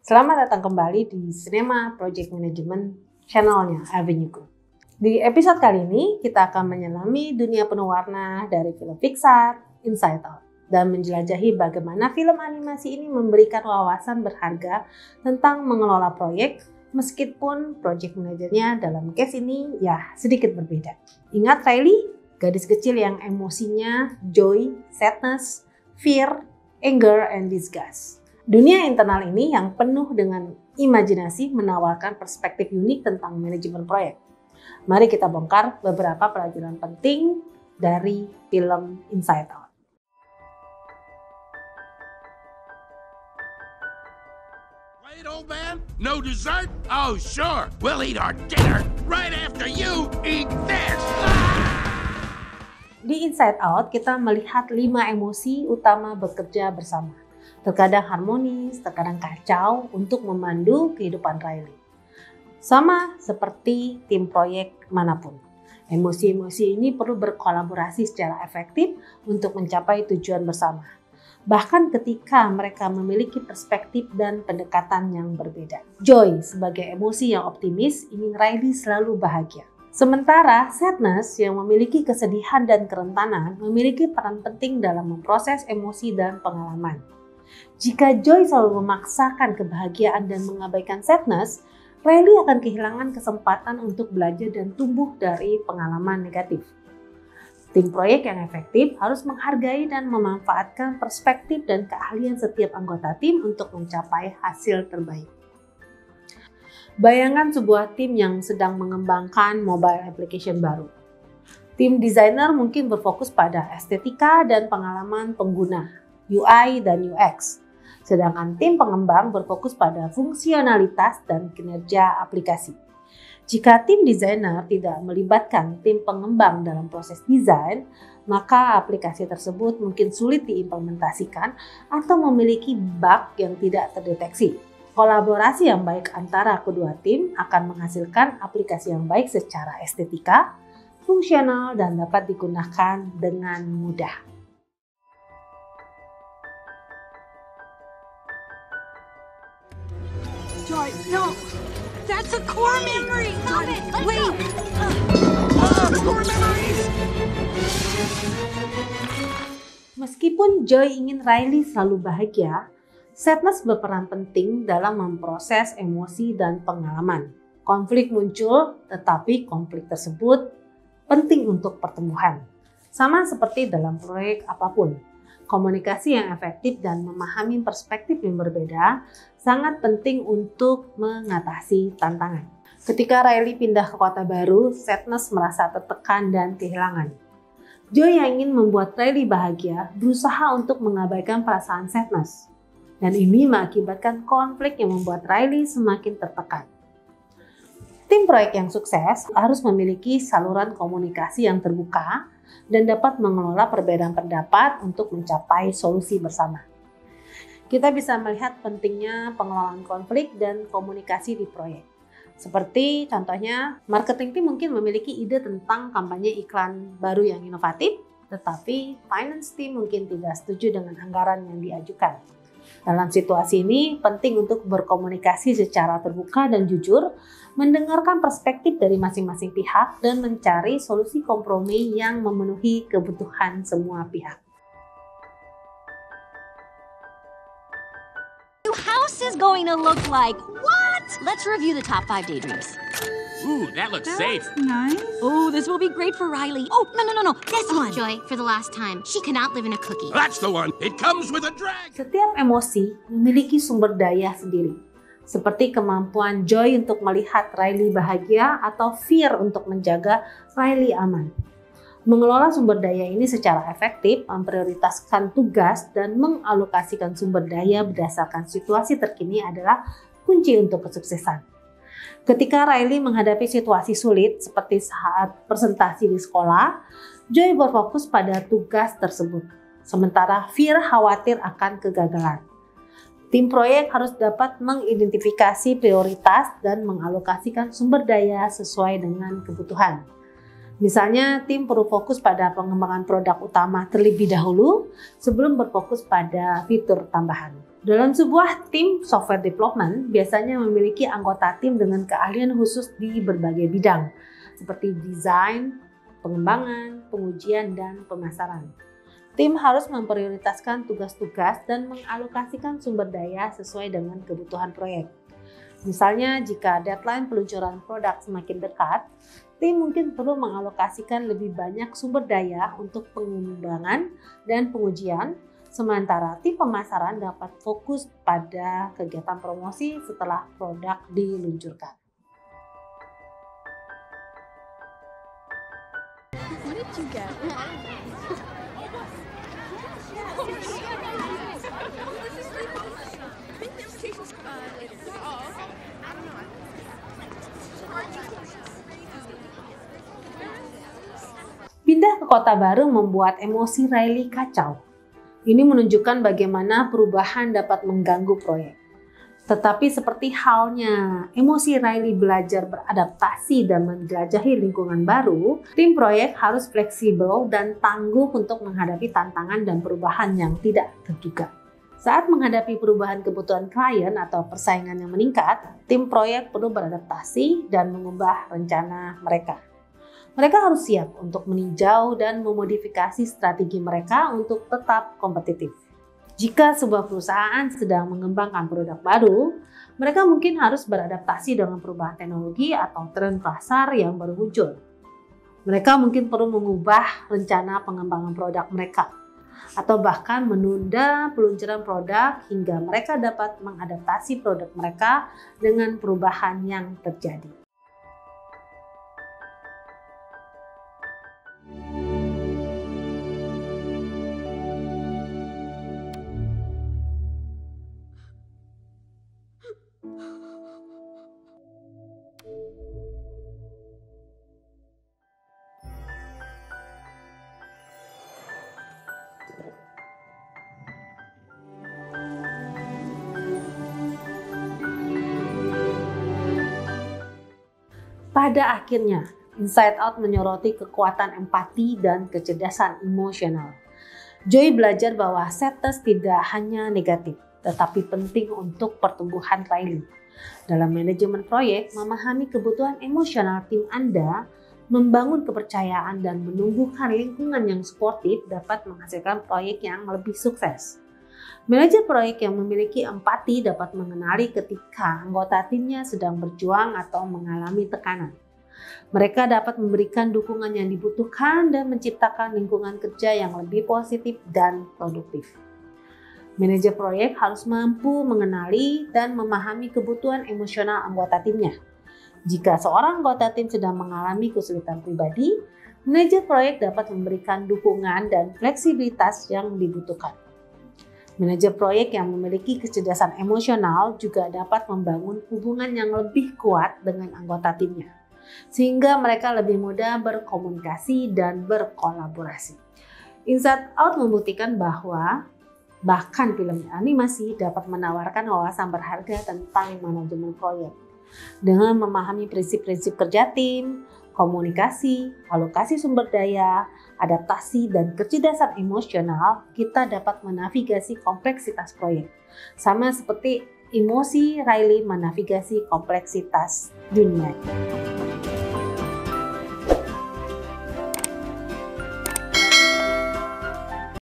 Selamat datang kembali di Cinema Project Management channelnya Avenue Group. Di episode kali ini kita akan menyelami dunia penuh warna dari film Pixar, Inside Out, dan menjelajahi bagaimana film animasi ini memberikan wawasan berharga tentang mengelola proyek meskipun project manajernya dalam case ini ya sedikit berbeda. Ingat Riley? Gadis kecil yang emosinya joy, sadness, fear, anger, and disgust. Dunia internal ini yang penuh dengan imajinasi menawarkan perspektif unik tentang manajemen proyek. Mari kita bongkar beberapa pelajaran penting dari film Inside Out. Wait, old man? No dessert? Oh, sure. We'll eat our dinner right after you eat this. Di Inside Out, kita melihat 5 emosi utama bekerja bersama. Terkadang harmonis, terkadang kacau untuk memandu kehidupan Riley. Sama seperti tim proyek manapun. Emosi-emosi ini perlu berkolaborasi secara efektif untuk mencapai tujuan bersama. Bahkan ketika mereka memiliki perspektif dan pendekatan yang berbeda. Joy sebagai emosi yang optimis ingin Riley selalu bahagia. Sementara sadness yang memiliki kesedihan dan kerentanan memiliki peran penting dalam memproses emosi dan pengalaman. Jika Joy selalu memaksakan kebahagiaan dan mengabaikan sadness, Riley akan kehilangan kesempatan untuk belajar dan tumbuh dari pengalaman negatif. Tim proyek yang efektif harus menghargai dan memanfaatkan perspektif dan keahlian setiap anggota tim untuk mencapai hasil terbaik. Bayangkan sebuah tim yang sedang mengembangkan mobile application baru. Tim desainer mungkin berfokus pada estetika dan pengalaman pengguna, UI dan UX. Sedangkan tim pengembang berfokus pada fungsionalitas dan kinerja aplikasi. Jika tim desainer tidak melibatkan tim pengembang dalam proses desain, maka aplikasi tersebut mungkin sulit diimplementasikan atau memiliki bug yang tidak terdeteksi. Kolaborasi yang baik antara kedua tim akan menghasilkan aplikasi yang baik secara estetika, fungsional, dan dapat digunakan dengan mudah. Joy, no! That's a core memory! Stop it! Let Wait! Core memories! Meskipun Joy ingin Riley selalu bahagia, sadness berperan penting dalam memproses emosi dan pengalaman. Konflik muncul, tetapi konflik tersebut penting untuk pertumbuhan. Sama seperti dalam proyek apapun, komunikasi yang efektif dan memahami perspektif yang berbeda sangat penting untuk mengatasi tantangan. Ketika Riley pindah ke kota baru, sadness merasa tertekan dan kehilangan. Joy yang ingin membuat Riley bahagia berusaha untuk mengabaikan perasaan sadness. Dan ini mengakibatkan konflik yang membuat Riley semakin tertekan. Tim proyek yang sukses harus memiliki saluran komunikasi yang terbuka dan dapat mengelola perbedaan pendapat untuk mencapai solusi bersama. Kita bisa melihat pentingnya pengelolaan konflik dan komunikasi di proyek. Seperti contohnya, marketing team mungkin memiliki ide tentang kampanye iklan baru yang inovatif, tetapi finance team mungkin tidak setuju dengan anggaran yang diajukan. Dalam situasi ini, penting untuk berkomunikasi secara terbuka dan jujur, mendengarkan perspektif dari masing-masing pihak, dan mencari solusi kompromi yang memenuhi kebutuhan semua pihak. New house is going to look like what? Let's review the top 5 daydreams. Ooh, that looks safe. Nice. Oh, this will be great for Riley. Oh, no. This one. Joy, for the last time, she cannot live in a cookie. That's the one. It comes with a drag. Setiap emosi memiliki sumber daya sendiri, seperti kemampuan Joy untuk melihat Riley bahagia atau Fear untuk menjaga Riley aman. Mengelola sumber daya ini secara efektif, memprioritaskan tugas, dan mengalokasikan sumber daya berdasarkan situasi terkini adalah kunci untuk kesuksesan. Ketika Riley menghadapi situasi sulit seperti saat presentasi di sekolah, Joy berfokus pada tugas tersebut. Sementara Fear khawatir akan kegagalan. Tim proyek harus dapat mengidentifikasi prioritas dan mengalokasikan sumber daya sesuai dengan kebutuhan. Misalnya, tim perlu fokus pada pengembangan produk utama terlebih dahulu sebelum berfokus pada fitur tambahan. Dalam sebuah tim software development biasanya memiliki anggota tim dengan keahlian khusus di berbagai bidang, seperti desain, pengembangan, pengujian, dan pemasaran. Tim harus memprioritaskan tugas-tugas dan mengalokasikan sumber daya sesuai dengan kebutuhan proyek. Misalnya, jika deadline peluncuran produk semakin dekat, tim mungkin perlu mengalokasikan lebih banyak sumber daya untuk pengembangan dan pengujian, sementara tim pemasaran dapat fokus pada kegiatan promosi setelah produk diluncurkan. What did you get? Pindah ke kota baru membuat emosi Riley kacau. Ini menunjukkan bagaimana perubahan dapat mengganggu proyek. Tetapi seperti halnya emosi Riley belajar beradaptasi dan menjelajahi lingkungan baru, tim proyek harus fleksibel dan tangguh untuk menghadapi tantangan dan perubahan yang tidak terduga. Saat menghadapi perubahan kebutuhan klien atau persaingan yang meningkat, tim proyek perlu beradaptasi dan mengubah rencana mereka. Mereka harus siap untuk meninjau dan memodifikasi strategi mereka untuk tetap kompetitif. Jika sebuah perusahaan sedang mengembangkan produk baru, mereka mungkin harus beradaptasi dengan perubahan teknologi atau tren pasar yang baru muncul. Mereka mungkin perlu mengubah rencana pengembangan produk mereka, atau bahkan menunda peluncuran produk hingga mereka dapat mengadaptasi produk mereka dengan perubahan yang terjadi. Pada akhirnya, Inside Out menyoroti kekuatan empati dan kecerdasan emosional. Joy belajar bahwa sadness tidak hanya negatif, tetapi penting untuk pertumbuhan Riley. Dalam manajemen proyek, memahami kebutuhan emosional tim Anda, membangun kepercayaan dan menumbuhkan lingkungan yang suportif dapat menghasilkan proyek yang lebih sukses. Manajer proyek yang memiliki empati dapat mengenali ketika anggota timnya sedang berjuang atau mengalami tekanan. Mereka dapat memberikan dukungan yang dibutuhkan dan menciptakan lingkungan kerja yang lebih positif dan produktif. Manajer proyek harus mampu mengenali dan memahami kebutuhan emosional anggota timnya. Jika seorang anggota tim sedang mengalami kesulitan pribadi, manajer proyek dapat memberikan dukungan dan fleksibilitas yang dibutuhkan. Manajer proyek yang memiliki kecerdasan emosional juga dapat membangun hubungan yang lebih kuat dengan anggota timnya, sehingga mereka lebih mudah berkomunikasi dan berkolaborasi. Inside Out membuktikan bahwa bahkan film animasi dapat menawarkan wawasan berharga tentang manajemen proyek. Dengan memahami prinsip-prinsip kerja tim, komunikasi, alokasi sumber daya, adaptasi, dan kecerdasan emosional, kita dapat menavigasi kompleksitas proyek. Sama seperti emosi Riley menavigasi kompleksitas dunia.